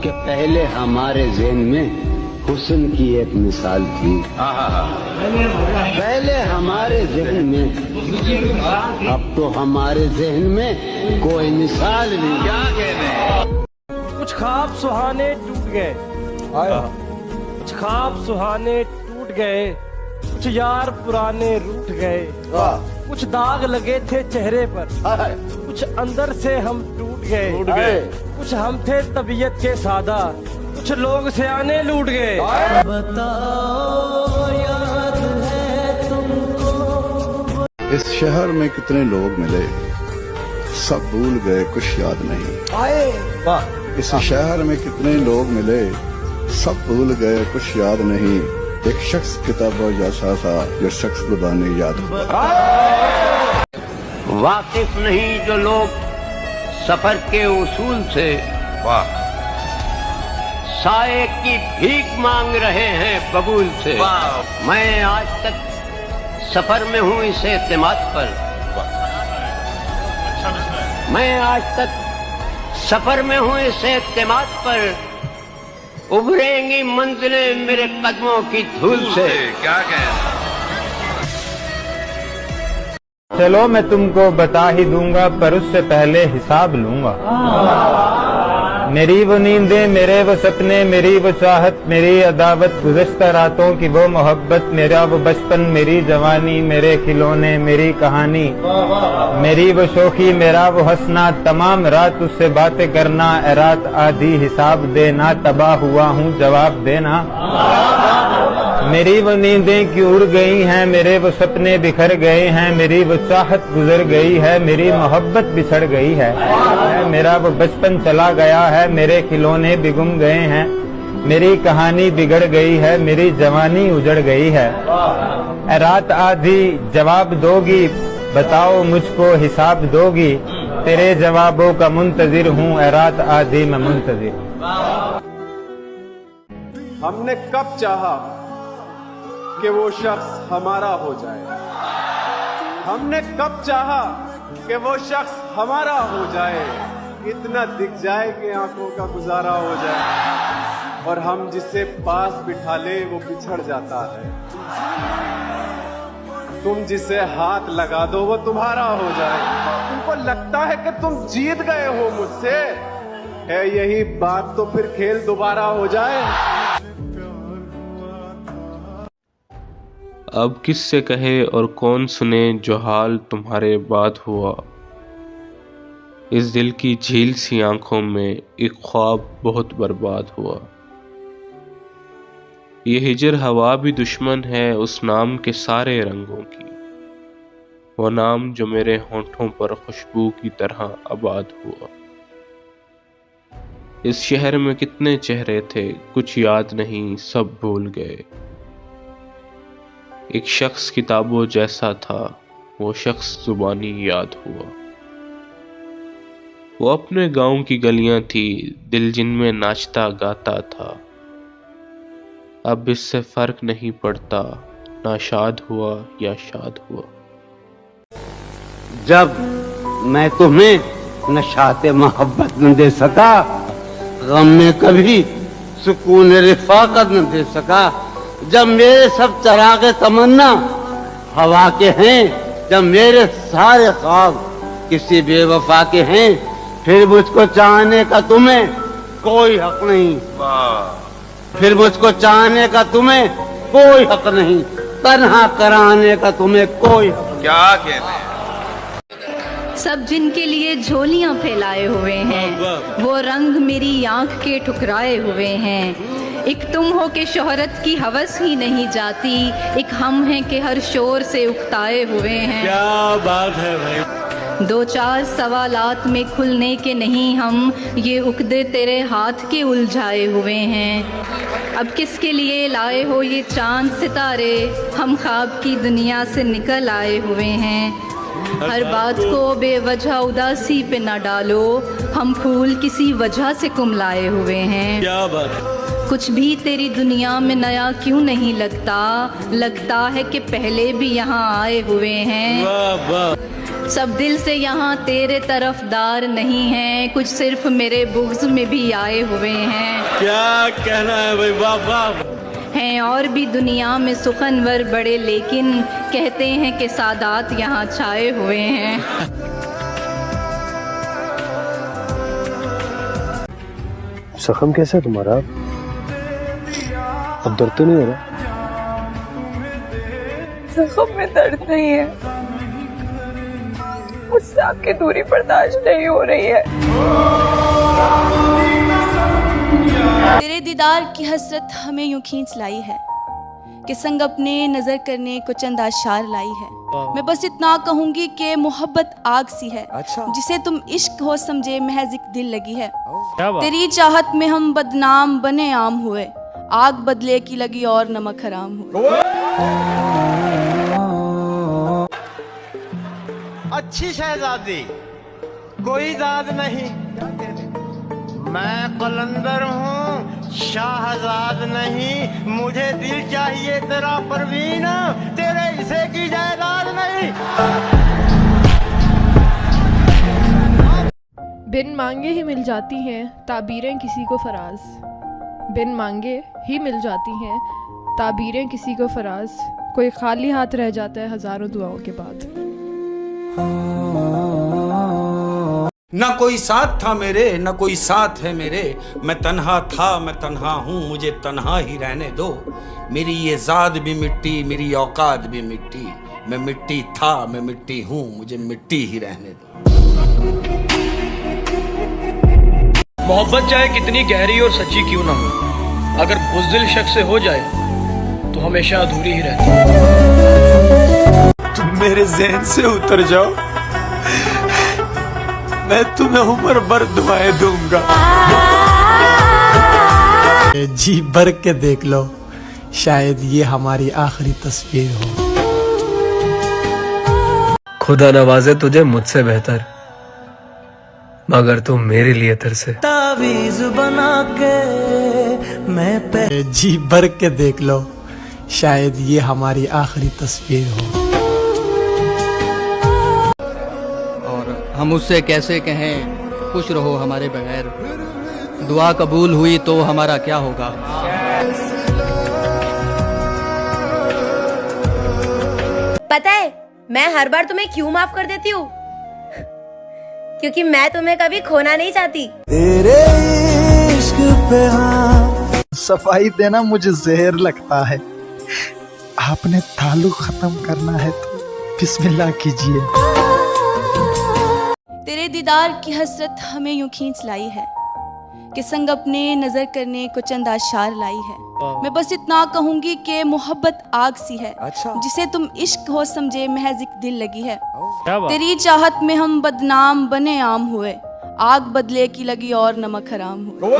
कि पहले हमारे ज़हन में हुस्न की एक मिसाल थी। पहले हमारे ज़हन में, अब तो हमारे ज़हन में कोई मिसाल नहीं। क्या कहने? कुछ ख्वाब सुहाने टूट गए, कुछ ख्वाब सुहाने टूट गए, कुछ यार पुराने रूठ गए, कुछ दाग लगे थे चेहरे पर, कुछ अंदर से हम टूट गए, कुछ हम थे तबीयत के सादा, कुछ लोग सियाने लूट गए। बताओ याद है तुमको? इस शहर में कितने लोग मिले, सब भूल गए कुछ याद नहीं। इस शहर में कितने लोग मिले, सब भूल गए कुछ याद नहीं। एक शख्स किताबों जैसा था जो शख्स जुबानी याद हुआ। वाकिफ नहीं जो लोग सफर के उसूल से, साए की भीख मांग रहे हैं बबूल से। मैं आज तक सफर में हूँ इस एतमाद पर, मैं आज तक सफर में हूँ इस एतमाद पर, उभरेंगी मंजिलें मेरे कदमों की धूल से। क्या कह? चलो मैं तुमको बता ही दूंगा, पर उससे पहले हिसाब लूंगा। मेरी वो नींदें, मेरे वो सपने, मेरी वो चाहत, मेरी अदावत, गुज़श्ता रातों की वो मोहब्बत, मेरा वो बचपन, मेरी जवानी, मेरे खिलौने, मेरी कहानी, मेरी वो शोखी, मेरा वो हंसना, तमाम रात उससे बातें करना। ए रात आधी हिसाब देना, तबाह हुआ हूँ जवाब देना। मेरी वो नींदें क्यों उड़ गई हैं, मेरे वो सपने बिखर गए हैं, मेरी वो चाहत गुजर गई है, मेरी मोहब्बत बिछड़ गई है, मेरा वो बचपन चला गया है, मेरे खिलौने बिगुम गए हैं, मेरी कहानी बिगड़ गई है, मेरी जवानी उजड़ गई है। ए रात आधी जवाब दोगी, बताओ मुझको हिसाब दोगी, तेरे जवाबों का मुंतजिर हूँ। ए रात आधी मैं मुंतजिर। हमने कब चाहा कि वो शख्स हमारा हो जाए, हमने कब चाहा कि वो शख्स हमारा हो जाए, इतना दिख जाए कि आंखों का गुजारा हो जाए, और हम जिसे पास बिठा ले वो बिछड़ जाता है, तुम जिसे हाथ लगा दो वो तुम्हारा हो जाए। तुमको लगता है कि तुम जीत गए हो मुझसे, है यही बात तो फिर खेल दोबारा हो जाए। अब किससे कहे और कौन सुने जो हाल तुम्हारे बाद हुआ। इस दिल की झील सी आंखों में एक ख्वाब बहुत बर्बाद हुआ। ये हिजर हवा भी दुश्मन है उस नाम के सारे रंगों की, वो नाम जो मेरे होंठों पर खुशबू की तरह आबाद हुआ। इस शहर में कितने चेहरे थे, कुछ याद नहीं सब भूल गए। एक शख्स किताबों जैसा था, वो शख्स जुबानी याद हुआ। वो अपने गांव की गलियां थी, दिल जिनमें नाचता गाता था। अब इससे फर्क नहीं पड़ता, ना शाद हुआ या शाद हुआ। जब मैं तुम्हें नशाते मोहब्बत न दे सका, गम में कभी सुकून रिफाकत न दे सका, जब मेरे सब चरागे तमन्ना हवा के हैं, जब मेरे सारे ख्वाब किसी बेवफा के हैं, फिर मुझको चाहने का तुम्हें कोई हक नहीं। फिर मुझको चाहने का तुम्हें कोई हक नहीं, तन्हा कराने का तुम्हें कोई हक नहीं। क्या कहते हैं? सब जिनके लिए झोलियां फैलाए हुए हैं, वो रंग मेरी आंख के ठुकराए हुए हैं। एक तुम हो के शोहरत की हवस ही नहीं जाती, एक हम हैं कि हर शोर से उकताए हुए हैं। क्या बात है भाई। दो चार सवालात में खुलने के नहीं हम, ये उकदे तेरे हाथ के उलझाए हुए हैं। अब किसके लिए लाए हो ये चांद सितारे, हम ख्वाब की दुनिया से निकल आए हुए हैं। हर बात को बेवजह उदासी पे न डालो, हम फूल किसी वजह से कुमलाए हुए हैं। क्या बात। कुछ भी तेरी दुनिया में नया क्यों नहीं लगता, लगता है कि पहले भी यहाँ आए हुए हैं। वाह वाह। सब दिल से यहाँ तेरे तरफदार नहीं हैं, कुछ सिर्फ मेरे बुग़्ज़ में भी आए हुए हैं। क्या कहना है भाई, वाह वाह। हैं और भी दुनिया में सुखनवर बड़े, लेकिन कहते हैं कि सादात यहाँ छाए हुए हैं। जख्म कैसा है तुम्हारा? अब दर्द तो नहीं हो रहा? जख्म में दर्द नहीं है, मुझसे आपकी दूरी बर्दाश्त नहीं हो रही है। तेरे दीदार की हसरत हमें यूं खींच लाई है कि संग अपने नजर करने को चंद आशार लाई है। मैं बस इतना कहूंगी कि मोहब्बत आग सी है, जिसे तुम इश्क हो समझे महज एक दिल लगी है। तेरी चाहत में हम बदनाम बने आम हुए, आग बदले की लगी और नमक हराम हुए। अच्छी शहजादी, कोई दाद नहीं। मैं कलंदर हूँ, शाहजाद नहीं। मुझे दिल चाहिए तेरा परवीन, तेरे हिस्से की जायदाद नहीं। बिन मांगे ही मिल जाती हैं ताबीरें किसी को फराज, बिन मांगे ही मिल जाती हैं ताबीरें किसी को फराज। कोई खाली हाथ रह जाता है हजारों दुआओं के बाद। न कोई साथ था मेरे, न कोई साथ है मेरे। मैं तन्हा था, मैं तन्हा हूँ, मुझे तन्हा ही रहने दो। मेरी ये ज़ात भी मिट्टी, मेरी औकात भी मिट्टी। मैं मिट्टी था, मैं मिट्टी हूँ, मुझे मिट्टी ही रहने दो। मोहब्बत चाहे कितनी गहरी और सच्ची क्यों ना हो, अगर बुज़दिल शख्स से हो जाए तो हमेशा अधूरी ही रहती है। तुम मेरे ज़हन से उतर जाओ, मैं तुम्हें उम्र भर दुआएं दूंगा। जी भर के देख लो, शायद ये हमारी आखिरी तस्वीर हो। खुदा नवाजे तुझे मुझसे बेहतर, मगर तुम मेरे लिए तरसे। तावीज़ बना के मैं जी भर के देख लो, शायद ये हमारी आखिरी तस्वीर हो। हम उससे कैसे कहें खुश रहो हमारे बगैर, दुआ कबूल हुई तो हमारा क्या होगा। पता है मैं हर बार तुम्हें क्यों माफ कर देती हूँ? क्योंकि मैं तुम्हें कभी खोना नहीं चाहती। तेरे इश्क पे हाँ सफाई देना मुझे जहर लगता है। आपने ताल्लुक खत्म करना है तो बिस्मिल्लाह कीजिए। तेरे दीदार की हसरत हमें यूं खींच लाई है कि संग अपने नजर करने को चंद आशार लाई है। मैं बस इतना कहूंगी कि मोहब्बत आग सी है, जिसे तुम इश्क हो समझे महज एक दिल लगी है। तेरी चाहत में हम बदनाम बने आम हुए, आग बदले की लगी और नमक हराम हुए।